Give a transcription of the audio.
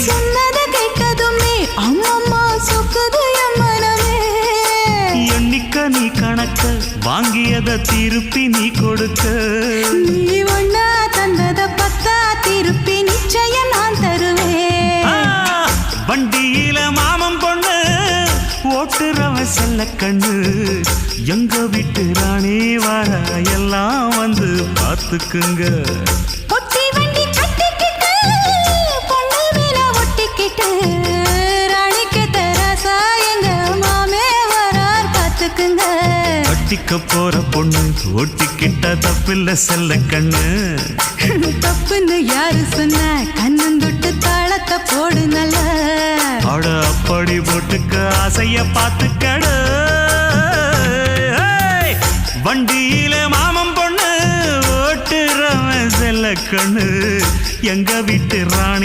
சொன்னத கேட்டதுமே அம்மம்மா சொக்குது என் மனமே. எண்ணிக்க நீ கணக்க வாங்கியத திருப்பி நீ கொடுக்க. நீ ஒன்னா தந்தத பத்தா திருப்பி நிச்சயம் நான் தருவேன். வண்டியில மாமன் பொண்ணு ஓட்டுறவன் செல்ல கண்ணு. எங்க வீட்டு ராணி வர எல்லாம் வந்து பார்த்துக்குங்க. ஒட்டி வண்டி கட்டிக்கிட்டு பொண்ணு மேல ஒட்டிக்கிட்டு ராணிக்கு தராசா எங்க மாமே வரார் பார்த்துக்குங்க. கட்டிக்க போற பொண்ணு ஒட்டிக்கிட்ட தப்பில்ல செல்ல கண்ணு. தப்புன்னு யாரு சொன்ன கண்ணந்தொட்டு தாளத்தை போடு நல்ல. அட அப்படி போட்டுக்க ஆசைய பார்த்துக்கடு. வண்டியில மாமன் பொண்ணு ஓட்டுறவன் செல்ல கண்ணு. எங்க வீட்டு ராணி